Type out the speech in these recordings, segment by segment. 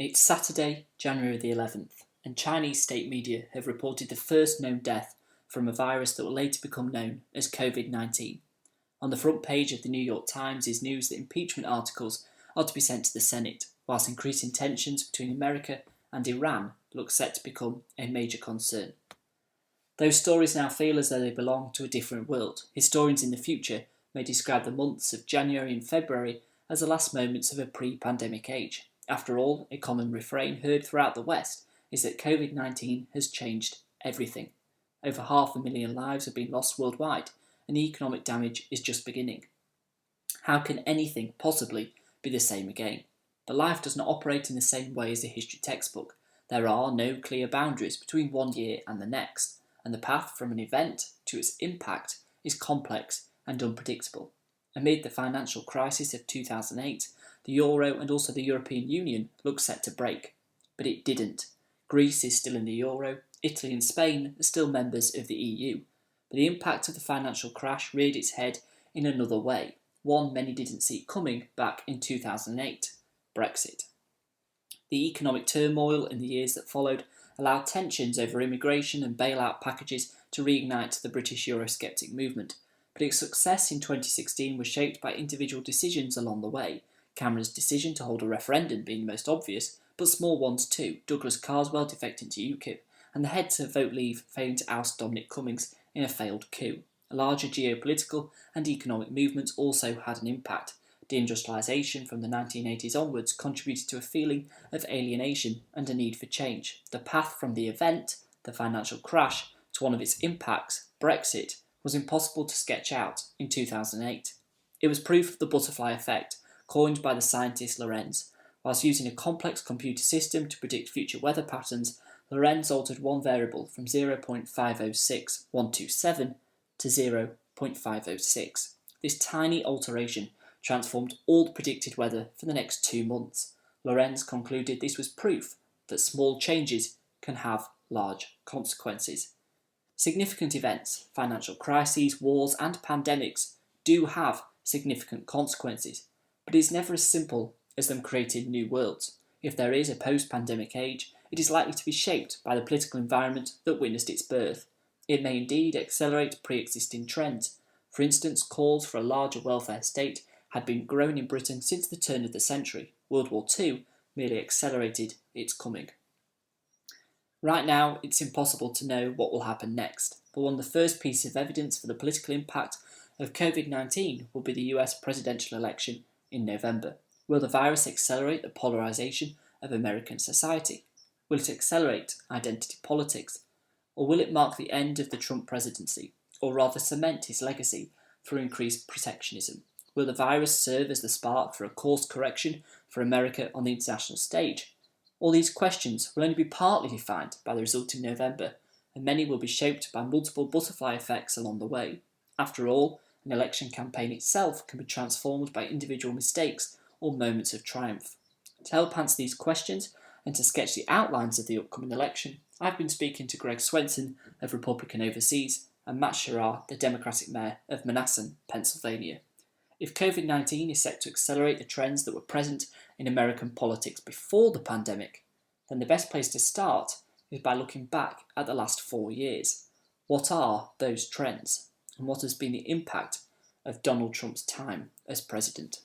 It's Saturday, January the 11th, and Chinese state media have reported the first known death from a virus that will later become known as COVID-19. On the front page of the New York Times is news that impeachment articles are to be sent to the Senate, whilst increasing tensions between America and Iran look set to become a major concern. Those stories now feel as though they belong to a different world. Historians in the future may describe the months of January and February as the last moments of a pre-pandemic age. After all, a common refrain heard throughout the West is that COVID-19 has changed everything. Over 500,000 lives have been lost worldwide, and the economic damage is just beginning. How can anything possibly be the same again? But life does not operate in the same way as a history textbook. There are no clear boundaries between one year and the next, and the path from an event to its impact is complex and unpredictable. Amid the financial crisis of 2008, the euro and also the European Union looked set to break, but it didn't. Greece is still in the euro, Italy and Spain are still members of the EU, but the impact of the financial crash reared its head in another way, one many didn't see coming back in 2008, Brexit. The economic turmoil in the years that followed allowed tensions over immigration and bailout packages to reignite the British Eurosceptic movement, but its success in 2016 was shaped by individual decisions along the way, Cameron's decision to hold a referendum being the most obvious, but small ones too, Douglas Carswell defecting to UKIP, and the heads of Vote Leave failing to oust Dominic Cummings in a failed coup. Larger geopolitical and economic movements also had an impact. Deindustrialisation from the 1980s onwards contributed to a feeling of alienation and a need for change. The path from the event, the financial crash, to one of its impacts, Brexit, was impossible to sketch out in 2008. It was proof of the butterfly effect, coined by the scientist Lorenz. Whilst using a complex computer system to predict future weather patterns, Lorenz altered one variable from 0.506127 to 0.506. This tiny alteration transformed all the predicted weather for the next 2 months. Lorenz concluded this was proof that small changes can have large consequences. Significant events, financial crises, wars and pandemics do have significant consequences, but it is never as simple as them creating new worlds. If there is a post-pandemic age, it is likely to be shaped by the political environment that witnessed its birth. It may indeed accelerate pre-existing trends. For instance, calls for a larger welfare state had been growing in Britain since the turn of the century. World War II merely accelerated its coming. Right now, it's impossible to know what will happen next, but one of the first pieces of evidence for the political impact of COVID-19 will be the US presidential election in November. Will the virus accelerate the polarisation of American society? Will it accelerate identity politics? Or will it mark the end of the Trump presidency, or rather cement his legacy through increased protectionism? Will the virus serve as the spark for a course correction for America on the international stage? All these questions will only be partly defined by the result in November, and many will be shaped by multiple butterfly effects along the way. After all, an election campaign itself can be transformed by individual mistakes or moments of triumph. To help answer these questions and to sketch the outlines of the upcoming election, I've been speaking to Greg Swenson of Republican Overseas and Matt Shorraw, the Democratic Mayor of Monessen, Pennsylvania. If COVID-19 is set to accelerate the trends that were present in American politics before the pandemic, then the best place to start is by looking back at the last 4 years. What are those trends? And what has been the impact of Donald Trump's time as president?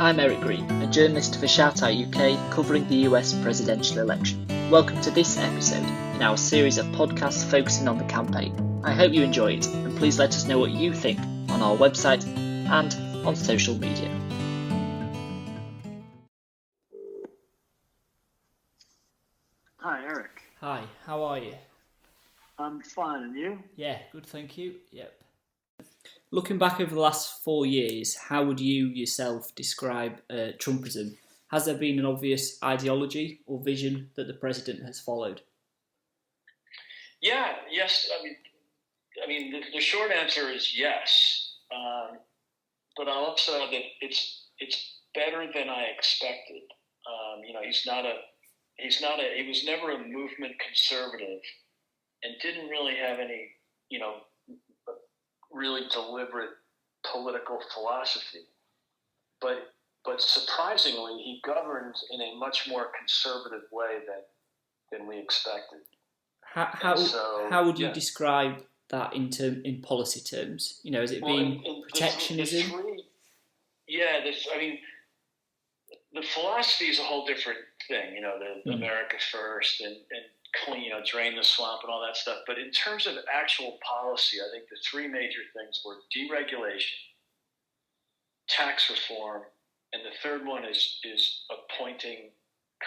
I'm Erik Green, a journalist for Shout Out UK covering the US presidential election. Welcome to this episode in our series of podcasts focusing on the campaign. I hope you enjoy it, and please let us know what you think on our website and on social media. Hi, Erik. Hi, how are you? I'm fine, and you? Yeah, good, thank you. Yep. Looking back over the last 4 years, how would you yourself describe Trumpism? Has there been an obvious ideology or vision that the president has followed? Yes. The short answer is yes. But I'll also add that it's better than I expected. He was never a movement conservative, and didn't really have any, really deliberate political philosophy. but surprisingly, he governed in a much more conservative way than we expected. How would you describe that in policy terms? Has it been protectionism? The philosophy is a whole different thing. The America first and clean, drain the swamp and all that stuff. But in terms of actual policy, I think the three major things were deregulation, tax reform, and the third one is appointing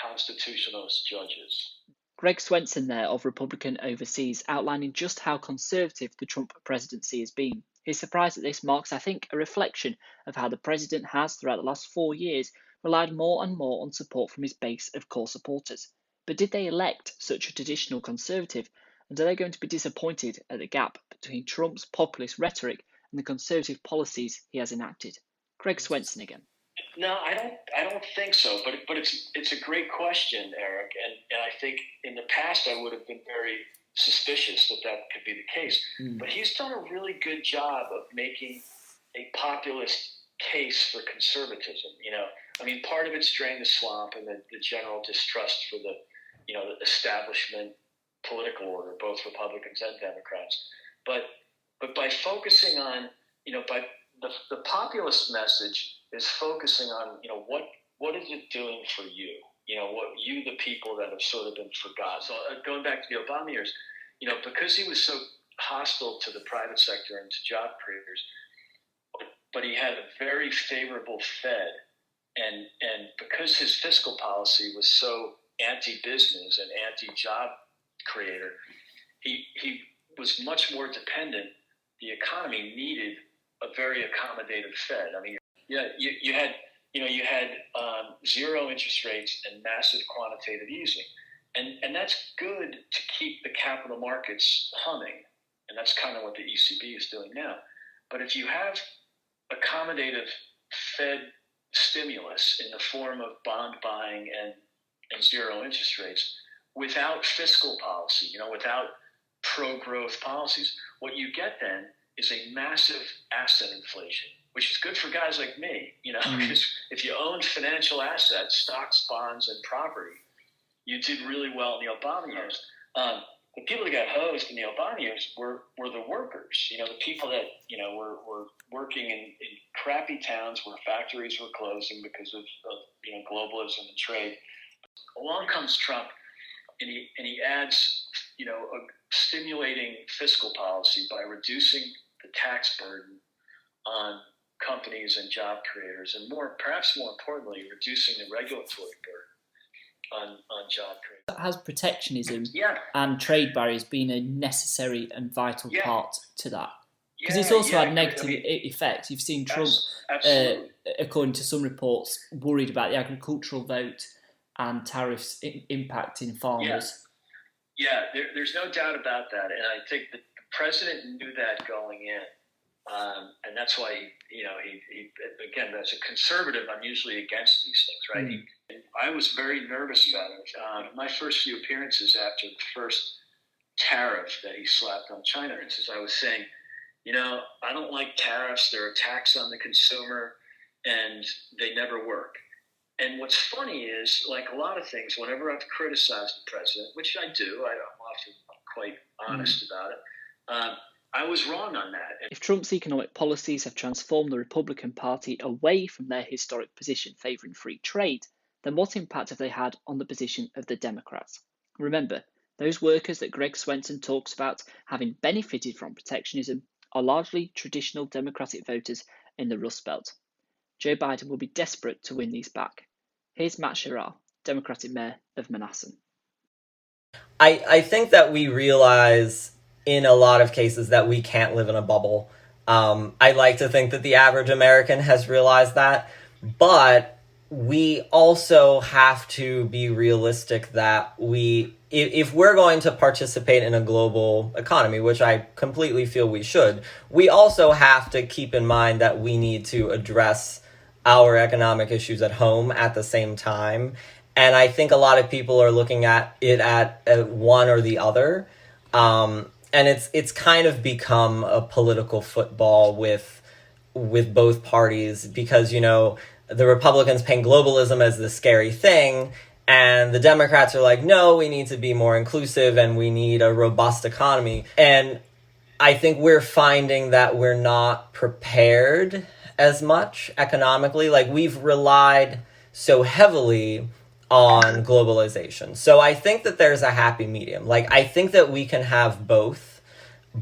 constitutionalist judges. Greg Swenson there of Republican Overseas outlining just how conservative the Trump presidency has been. His surprise at this marks, I think, a reflection of how the president has, throughout the last 4 years, relied more and more on support from his base of core supporters. But did they elect such a traditional conservative, and are they going to be disappointed at the gap between Trump's populist rhetoric and the conservative policies he has enacted? Greg Swenson again. No, I don't think so. But it's a great question, Eric, and I think in the past I would have been very suspicious that could be the case. But he's done a really good job of making a populist case for conservatism. Part of it's drain the swamp and the general distrust for the establishment political order, both Republicans and Democrats. But by focusing on, by the populist message is focusing on, what is it doing for you? What you, the people that have sort of been forgotten. So going back to the Obama years, because he was so hostile to the private sector and to job creators, but he had a very favorable Fed, and because his fiscal policy was so anti-business and anti-job creator, he was much more dependent. The economy needed a very accommodative Fed. You had zero interest rates and massive quantitative easing, and that's good to keep the capital markets humming, and that's kind of what the ECB is doing now. But if you have accommodative Fed stimulus in the form of bond buying and zero interest rates without fiscal policy, without pro-growth policies, what you get then is a massive asset inflation, which is good for guys like me, because if you own financial assets, stocks, bonds, and property, you did really well in the Obama years. The people that got hosed in the Obama years were the workers, the people that, were working in crappy towns where factories were closing because of globalism and trade. Along comes Trump, and he adds, a stimulating fiscal policy by reducing the tax burden on companies and job creators, and perhaps more importantly, reducing the regulatory burden on job creators. Has protectionism and trade barriers been a necessary and vital part to that? Because it's also had negative effects. You've seen Trump, according to some reports, worried about the agricultural vote and tariffs impacting farmers. There's no doubt about that, and I think the president knew that going in, and that's why he again, as a conservative, I'm usually against these things, right? I was very nervous about it. My first few appearances after the first tariff that he slapped on China, I was saying, I don't like tariffs. They're a tax on the consumer, and they never work. And what's funny is, like a lot of things, whenever I've criticized the president, which I do, I'm often quite honest about it, I was wrong on that. If Trump's economic policies have transformed the Republican Party away from their historic position favouring free trade, then what impact have they had on the position of the Democrats? Remember, those workers that Greg Swenson talks about having benefited from protectionism are largely traditional Democratic voters in the Rust Belt. Joe Biden will be desperate to win these back. Here's Matt Shorraw, Democratic Mayor of Monessen. I think that we realize in a lot of cases that we can't live in a bubble. I like to think that the average American has realized that, but we also have to be realistic that if we're going to participate in a global economy, which I completely feel we should, we also have to keep in mind that we need to address our economic issues at home at the same time. And I think a lot of people are looking at it at one or the other. And it's kind of become a political football with with both parties because, the Republicans paint globalism as the scary thing, and the Democrats are like, no, we need to be more inclusive and we need a robust economy. And I think we're finding that we're not prepared as much economically. Like, we've relied so heavily on globalization. So I think that there's a happy medium. Like, I think that we can have both,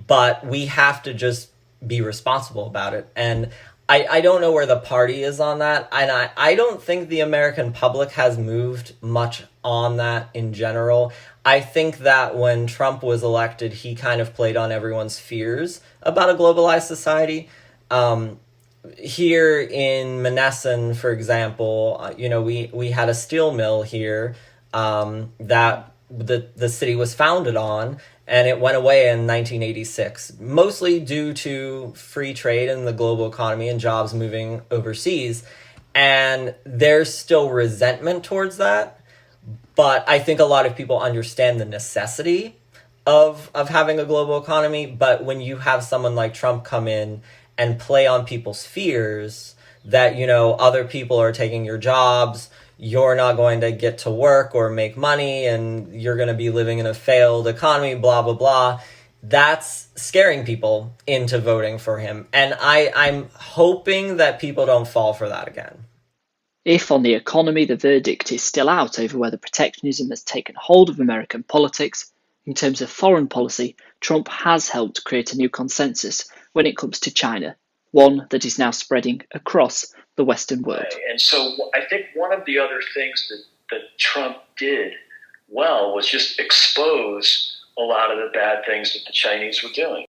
but we have to just be responsible about it. And I don't know where the party is on that. And I don't think the American public has moved much on that in general. I think that when Trump was elected, he kind of played on everyone's fears about a globalized society. Here in Monessen, for example, we had a steel mill here that the city was founded on, and it went away in 1986, mostly due to free trade and the global economy and jobs moving overseas. And there's still resentment towards that, but I think a lot of people understand the necessity of having a global economy. But when you have someone like Trump come in and play on people's fears that, other people are taking your jobs, you're not going to get to work or make money, and you're going to be living in a failed economy, blah, blah, blah, that's scaring people into voting for him. And I'm hoping that people don't fall for that again. If on the economy the verdict is still out over whether protectionism has taken hold of American politics, in terms of foreign policy, Trump has helped create a new consensus when it comes to China, one that is now spreading across the Western world. Right. And so I think one of the other things that Trump did well was just expose a lot of the bad things that the Chinese were doing.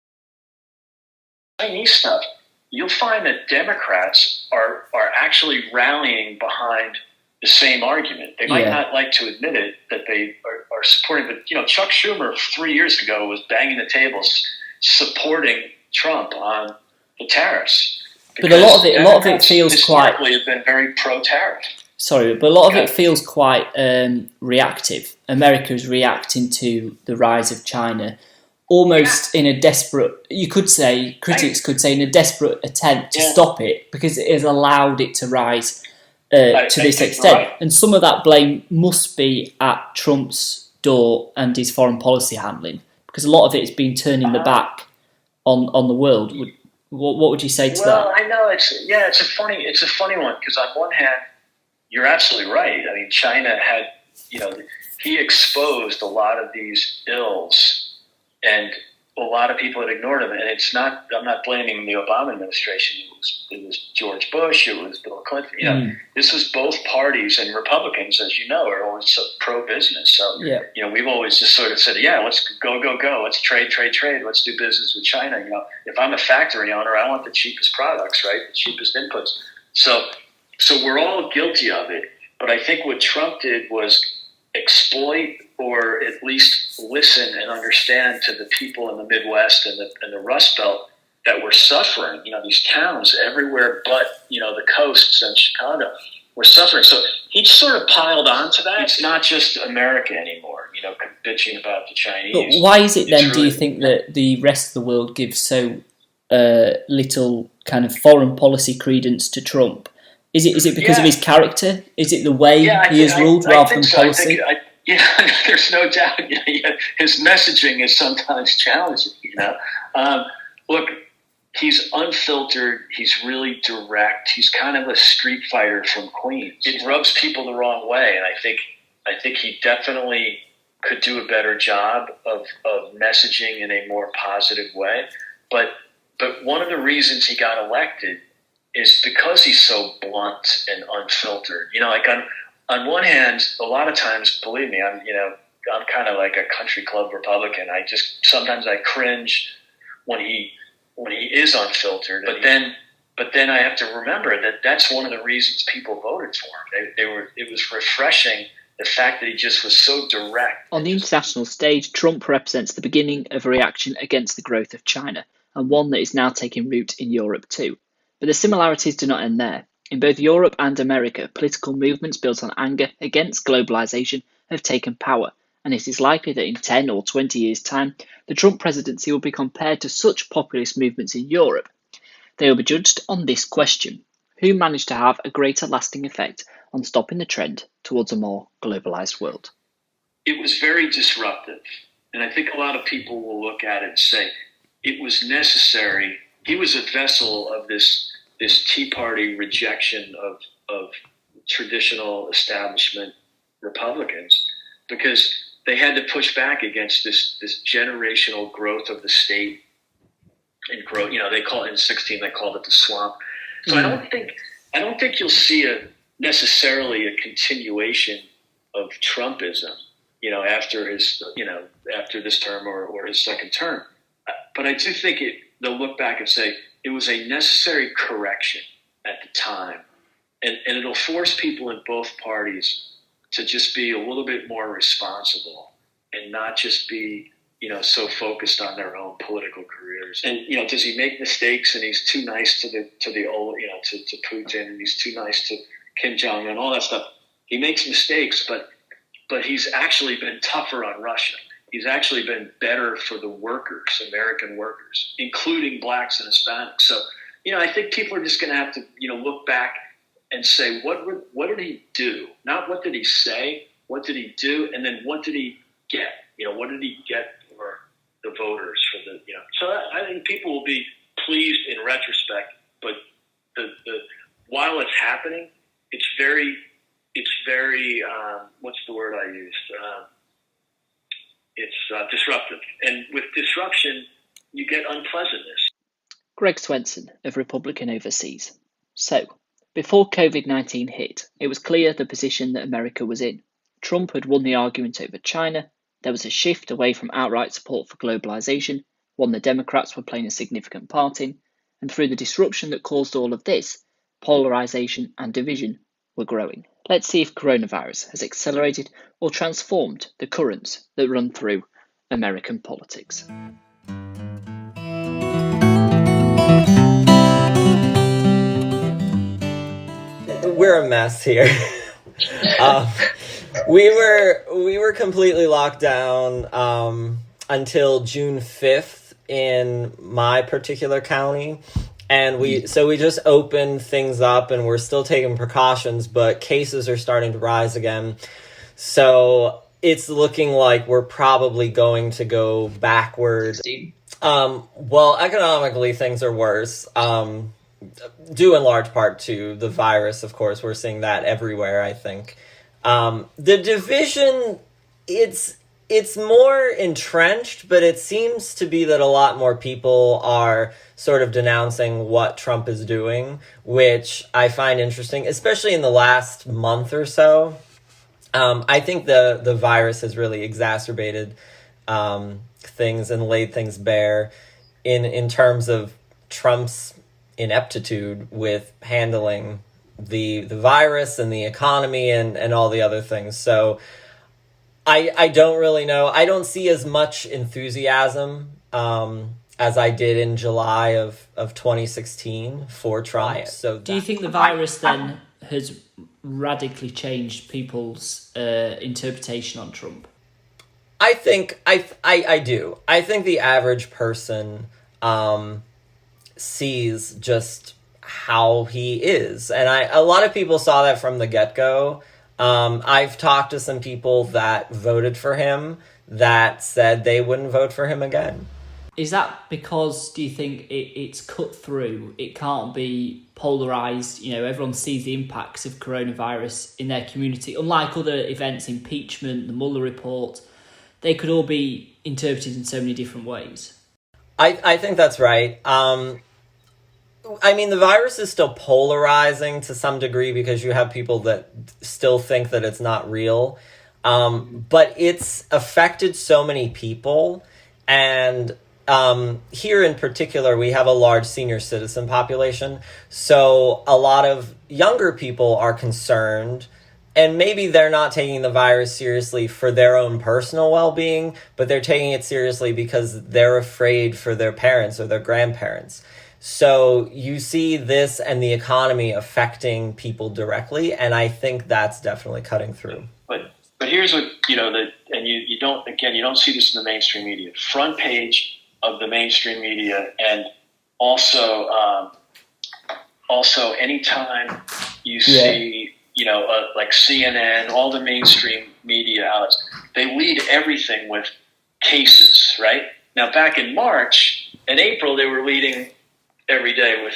Chinese stuff, you'll find that Democrats are actually rallying behind the same argument. They might not like to admit it, that they are supporting, but Chuck Schumer 3 years ago was banging the tables supporting Trump on the tariffs. But a lot of it feels quite. Have been very pro-tariff. Sorry, but a lot of it feels quite reactive. America is reacting to the rise of China, almost in a desperate. You could say, critics could say, in a desperate attempt to stop it because it has allowed it to rise to this extent. Right. And some of that blame must be at Trump's door and his foreign policy handling, because a lot of it has been turning the back on the world. What would you say to that? Well, I know it's a funny one, because on one hand, you're absolutely right. I mean, China had, he exposed a lot of these ills, and a lot of people had ignored him. And I'm not blaming the Obama administration. It was George Bush. It was Bill Clinton. This was both parties, and Republicans, as you know, are always so pro-business. So, we've always just sort of said, let's go. Let's trade. Let's do business with China. If I'm a factory owner, I want the cheapest products, right? The cheapest inputs. So we're all guilty of it. But I think what Trump did was exploit, or at least listen and understand to the people in the Midwest and the Rust Belt that were suffering. These towns everywhere but, the coasts and Chicago were suffering. So he sort of piled onto that. It's not just America anymore, bitching about the Chinese. But why is it then, do you think, that the rest of the world gives so little kind of foreign policy credence to Trump? Is it because of his character? Is it the way he is ruled rather than policy? There's no doubt. His messaging is sometimes challenging. Look, he's unfiltered. He's really direct. He's kind of a street fighter from Queens. It rubs people the wrong way, and I think he definitely could do a better job of messaging in a more positive way. But one of the reasons he got elected is because he's so blunt and unfiltered. On one hand, a lot of times, believe me, I'm kind of like a country club Republican. Sometimes I cringe when he is unfiltered. But then I have to remember that that's one of the reasons people voted for him. It was refreshing, the fact that he just was so direct. On the international stage, Trump represents the beginning of a reaction against the growth of China, and one that is now taking root in Europe too. But the similarities do not end there. In both Europe and America, political movements built on anger against globalization have taken power, and it is likely that in 10 or 20 years' time, the Trump presidency will be compared to such populist movements in Europe. They will be judged on this question: who managed to have a greater lasting effect on stopping the trend towards a more globalized world? It was very disruptive. And I think a lot of people will look at it and say, it was necessary. He was a vessel of this Tea Party rejection of traditional establishment Republicans, because they had to push back against this generational growth of the state and growth. They call it in 16. They called it the swamp. So I don't think you'll see necessarily a continuation of Trumpism, after after this term or his second term. But I do think they'll look back and say it was a necessary correction at the time, and it'll force people in both parties to just be a little bit more responsible and not just be, so focused on their own political careers. And, does he make mistakes and he's too nice to the old, to Putin, and he's too nice to Kim Jong-un, all that stuff? He makes mistakes, but he's actually been tougher on Russia. He's actually been better for the workers, American workers, including blacks and Hispanics. So, I think people are just going to have to, look back and say, what did he do? Not what did he say, what did he do, and then what did he get? What did he get for the voters? So I think people will be pleased in retrospect, but while it's happening, it's very what's the word I used? It's disruptive, and with disruption, you get unpleasantness. Greg Swenson of Republican Overseas. So, before COVID-19 hit, it was clear the position that America was in. Trump had won the argument over China. There was a shift away from outright support for globalization, one the Democrats were playing a significant part in, and through the disruption that caused all of this, polarization and division were growing. Let's see if coronavirus has accelerated or transformed the currents that run through American politics. We're a mess here. We were completely locked down until June 5th in my particular county. And we just opened things up, and we're still taking precautions, but cases are starting to rise again. So it's looking like we're probably going to go backwards. Well, economically, things are worse. Due in large part to the virus, of course. We're seeing that everywhere, I think. The division, it's more entrenched, but it seems to be that a lot more people are sort of denouncing what Trump is doing, which I find interesting, especially in the last month or so. I think the virus has really exacerbated things and laid things bare in terms of Trump's ineptitude with handling the virus and the economy and all the other things. So I don't really know. I don't see as much enthusiasm as I did in July of 2016 for Trump. So do you think the virus then has radically changed people's interpretation on Trump? I think I do. I think the average person sees just how he is, and a lot of people saw that from the get-go. I've talked to some people that voted for him that said they wouldn't vote for him again. Is that because, do you think it's cut through? It can't be polarised. Everyone sees the impacts of coronavirus in their community. Unlike other events, impeachment, the Mueller report, they could all be interpreted in so many different ways. I think that's right. The virus is still polarizing to some degree because you have people that still think that it's not real. But it's affected so many people. And here in particular, we have a large senior citizen population. So a lot of younger people are concerned, and maybe they're not taking the virus seriously for their own personal well-being, but they're taking it seriously because they're afraid for their parents or their grandparents. So you see this and the economy affecting people directly, and I think that's definitely cutting through. But here's what, and you don't see this in the mainstream media. Front page of the mainstream media, and also also, anytime you see, like CNN, all the mainstream media outlets, they lead everything with cases, right? Now, back in March and April, they were leading every day with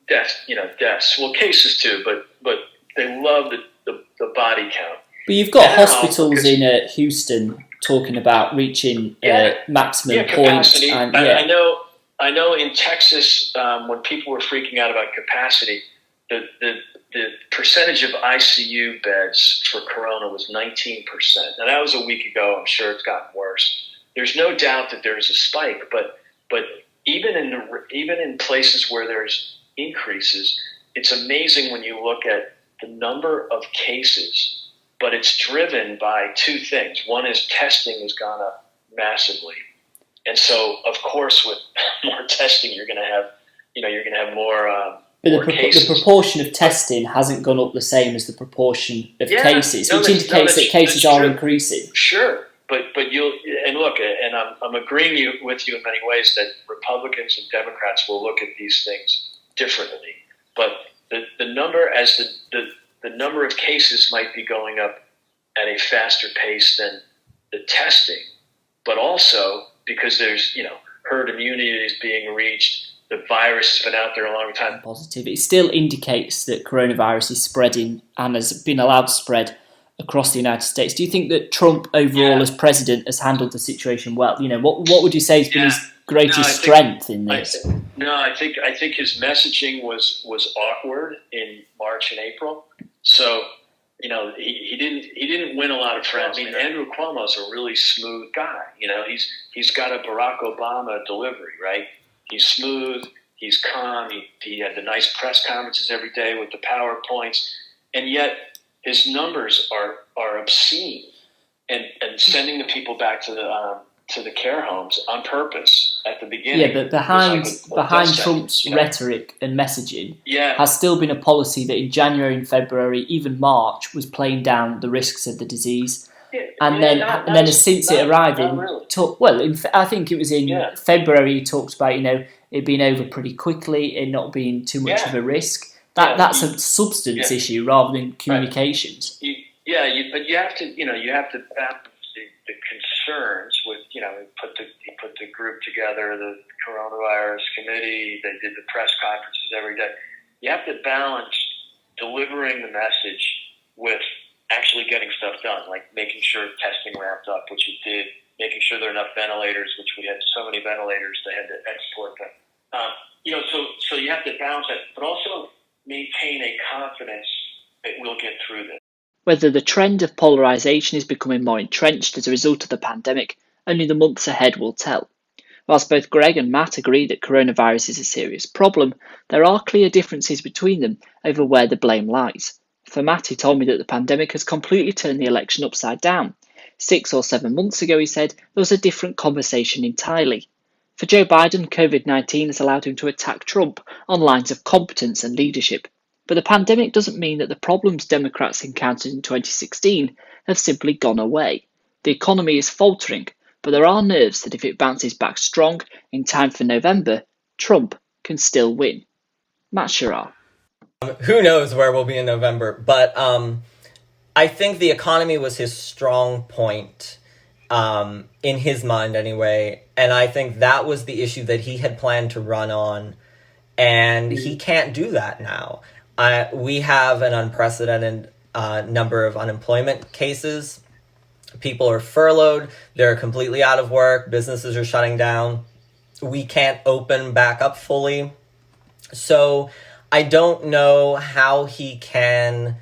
deaths. Well, cases too, but they love the body count. But you've got hospitals in Houston talking about reaching maximum capacity. point. And, I know in Texas, when people were freaking out about capacity, the percentage of ICU beds for corona was 19%. Now, that was a week ago. I'm sure it's gotten worse. There's no doubt that there's a spike, but even in places where there's increases, it's amazing when you look at the number of cases, but it's driven by two things. One is testing has gone up massively. And so, of course, with more testing, you're going to have more. But more the proportion of testing hasn't gone up the same as the proportion of cases, which indicates that cases are increasing. Sure, but I'm agreeing with you in many ways that Republicans and Democrats will look at these things differently. But the number of cases might be going up at a faster pace than the testing, but also because there's, herd immunity is being reached. The virus has been out there a long time. Positive. It still indicates that coronavirus is spreading and has been allowed to spread across the United States. Do you think that Trump overall as president has handled the situation well? What would you say has been his greatest strength in this? I think his messaging was awkward in March and April. So, he didn't win a lot of friends. I mean, Andrew Cuomo's a really smooth guy. He's got a Barack Obama delivery, right? He's smooth. He's calm. He had the nice press conferences every day with the PowerPoints, and yet his numbers are obscene. And sending the people back to the care homes on purpose at the beginning. Yeah, but behind Trump's rhetoric and messaging has still been a policy that in January and February, even March, was playing down the risks of the disease. And then since it arriving, I think it was in February he talked about, it being over pretty quickly and not being too much of a risk. That's a substance issue rather than communications. Right. But you have to balance the concerns with, he put the group together, the coronavirus committee, they did the press conferences every day. You have to balance delivering the message with actually getting stuff done, like making sure testing ramped up, which it did, making sure there are enough ventilators, which we had so many ventilators, they had to export them. So you have to balance that, but also maintain a confidence that we'll get through this. Whether the trend of polarisation is becoming more entrenched as a result of the pandemic, only the months ahead will tell. Whilst both Greg and Matt agree that coronavirus is a serious problem, there are clear differences between them over where the blame lies. For Matt, he told me that the pandemic has completely turned the election upside down. 6 or 7 months ago, he said, there was a different conversation entirely. For Joe Biden, COVID-19 has allowed him to attack Trump on lines of competence and leadership. But the pandemic doesn't mean that the problems Democrats encountered in 2016 have simply gone away. The economy is faltering, but there are nerves that if it bounces back strong in time for November, Trump can still win. Matt Shorraw. Who knows where we'll be in November, but I think the economy was his strong point, in his mind anyway, and I think that was the issue that he had planned to run on, and he can't do that now. We have an unprecedented number of unemployment cases. People are furloughed, they're completely out of work, businesses are shutting down, we can't open back up fully, so I don't know how he can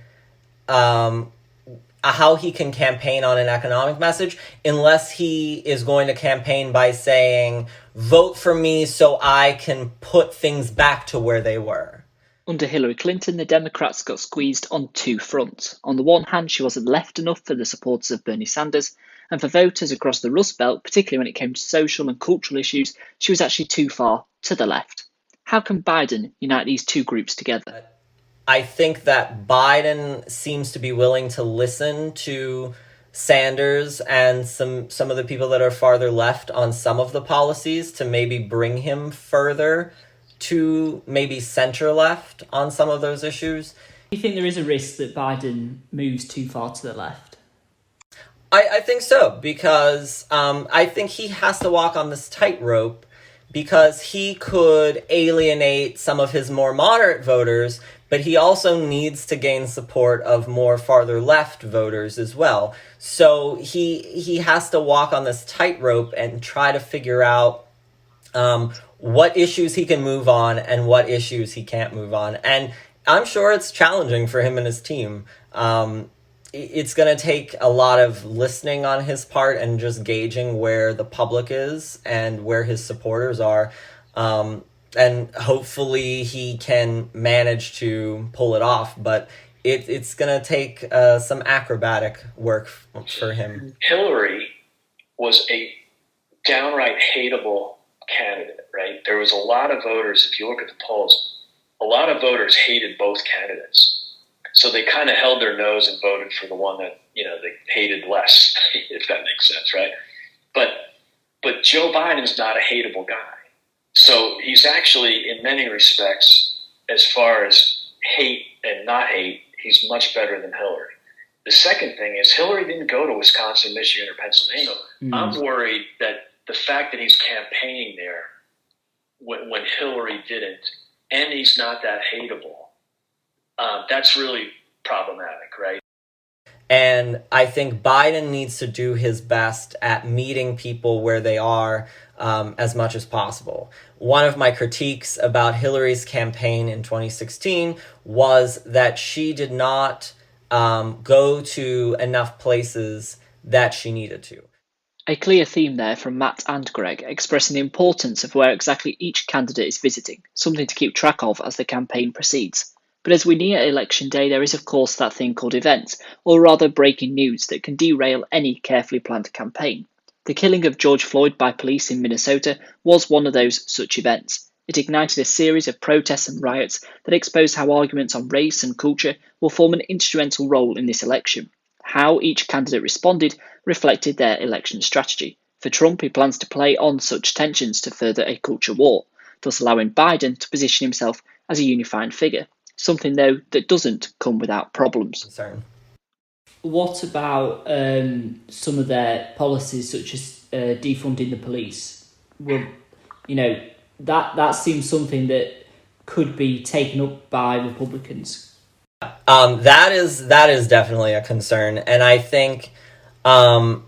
campaign on an economic message unless he is going to campaign by saying, vote for me so I can put things back to where they were. Under Hillary Clinton, the Democrats got squeezed on two fronts. On the one hand, she wasn't left enough for the supporters of Bernie Sanders, and for voters across the Rust Belt, particularly when it came to social and cultural issues, she was actually too far to the left. How can Biden unite these two groups together? I think that Biden seems to be willing to listen to Sanders and some of the people that are farther left on some of the policies to maybe bring him further too maybe center-left on some of those issues. Do you think there is a risk that Biden moves too far to the left? I think so, because I think he has to walk on this tightrope, because he could alienate some of his more moderate voters, but he also needs to gain support of more farther left voters as well. So he has to walk on this tightrope and try to figure out what issues he can move on and what issues he can't move on. And I'm sure it's challenging for him and his team. It's going to take a lot of listening on his part and just gauging where the public is and where his supporters are. And hopefully he can manage to pull it off. But it's going to take some acrobatic work for him. Hillary was a downright hateable candidate, right? There was a lot of voters, if you look at the polls, a lot of voters hated both candidates. So they kind of held their nose and voted for the one that, they hated less, if that makes sense, right? But Joe Biden's not a hateable guy. So he's actually, in many respects, as far as hate and not hate, he's much better than Hillary. The second thing is Hillary didn't go to Wisconsin, Michigan, or Pennsylvania. I'm worried that the fact that he's campaigning there when Hillary didn't, and he's not that hateable, that's really problematic, right? And I think Biden needs to do his best at meeting people where they are as much as possible. One of my critiques about Hillary's campaign in 2016 was that she did not go to enough places that she needed to. A clear theme there from Matt and Greg, expressing the importance of where exactly each candidate is visiting, something to keep track of as the campaign proceeds. But as we near Election Day, there is of course that thing called events, or rather breaking news, that can derail any carefully planned campaign. The killing of George Floyd by police in Minnesota was one of those such events. It ignited a series of protests and riots that exposed how arguments on race and culture will form an instrumental role in this election. How each candidate responded reflected their election strategy. For Trump, he plans to play on such tensions to further a culture war, thus allowing Biden to position himself as a unifying figure. Something, though, that doesn't come without problems. Sorry. What about some of their policies, such as defunding the police? Well, that seems something that could be taken up by Republicans. That is definitely a concern, and I think the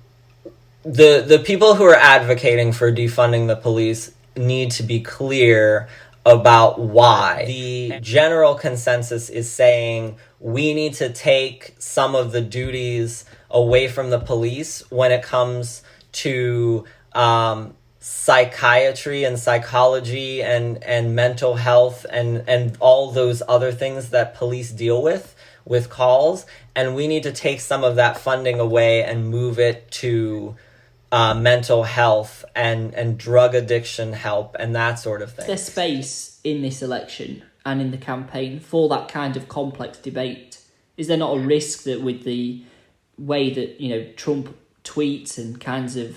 people who are advocating for defunding the police need to be clear about why. The general consensus is saying we need to take some of the duties away from the police when it comes to psychiatry and psychology and mental health and all those other things that police deal with calls. And we need to take some of that funding away and move it to mental health and drug addiction help and that sort of thing. There's space in this election and in the campaign for that kind of complex debate. Is there not a risk that with the way that Trump tweets and kinds of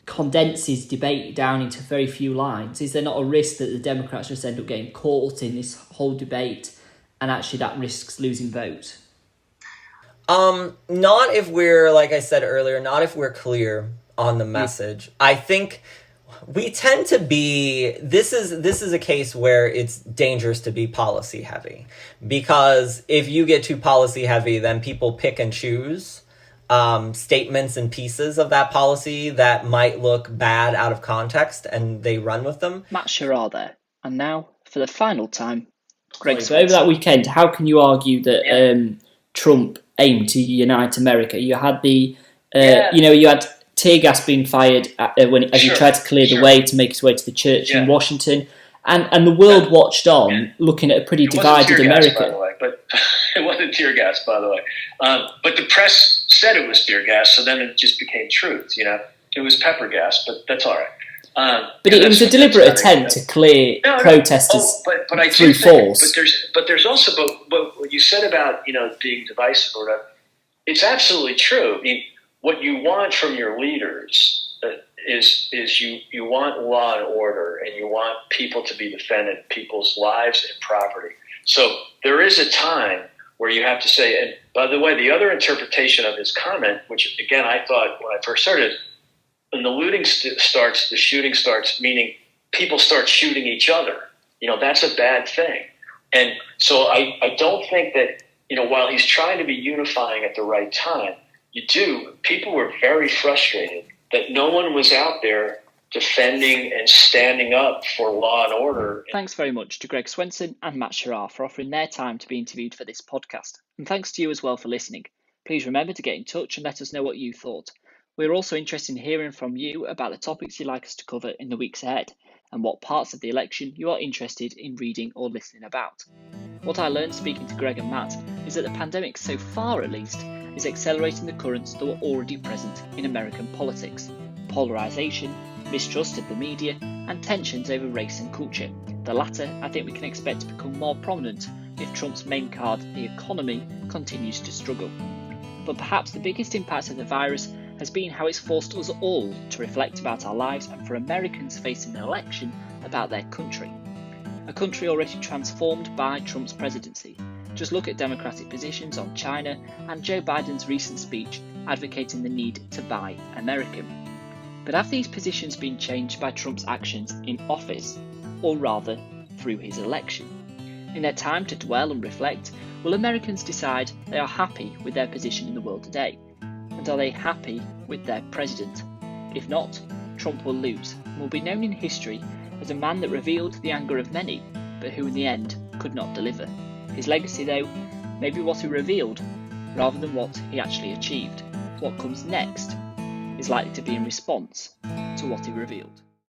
condenses debate down into very few lines, is there not a risk that the Democrats just end up getting caught in this whole debate and actually that risks losing votes? Not if we're, like I said earlier, not if we're clear on the message. I think we tend to be, this is a case where it's dangerous to be policy heavy, because if you get too policy heavy, then people pick and choose statements and pieces of that policy that might look bad out of context, and they run with them. Matt Shorraw there. And now, for the final time, Greg, so over that weekend, how can you argue that Trump aimed to unite America? You had you had tear gas being fired as he tried to clear the way to make his way to the church in Washington, and the world watched on, looking at a pretty divided America. By the way, but it wasn't tear gas, by the way. But the press said it was tear gas, so then it just became truth. It was pepper gas, but that's all right. But it was a deliberate attempt to clear protesters through force. But there's also what you said about being divisive or whatever. It's absolutely true. I mean, what you want from your leaders is you want law and order, and you want people to be defended, people's lives and property. So there is a time where you have to say, and by the way, the other interpretation of his comment, which again I thought when I first started, when the looting starts, the shooting starts, meaning people start shooting each other. That's a bad thing. And so I don't think that, while he's trying to be unifying at the right time, people were very frustrated that no one was out there defending and standing up for law and order. Thanks very much to Greg Swenson and Matt Shorraw for offering their time to be interviewed for this podcast. And thanks to you as well for listening. Please remember to get in touch and let us know what you thought. We're also interested in hearing from you about the topics you'd like us to cover in the weeks ahead, and what parts of the election you are interested in reading or listening about. What I learned speaking to Greg and Matt is that the pandemic, so far at least, is accelerating the currents that were already present in American politics. Polarisation, mistrust of the media, and tensions over race and culture. The latter, I think we can expect to become more prominent if Trump's main card, the economy, continues to struggle. But perhaps the biggest impact of the virus has been how it's forced us all to reflect about our lives, and for Americans facing an election, about their country. A country already transformed by Trump's presidency. Just look at Democratic positions on China and Joe Biden's recent speech advocating the need to buy American. But have these positions been changed by Trump's actions in office, or rather through his election? In their time to dwell and reflect, will Americans decide they are happy with their position in the world today? And are they happy with their president? If not, Trump will lose and will be known in history as a man that revealed the anger of many, but who in the end could not deliver. His legacy, though, may be what he revealed rather than what he actually achieved. What comes next is likely to be in response to what he revealed.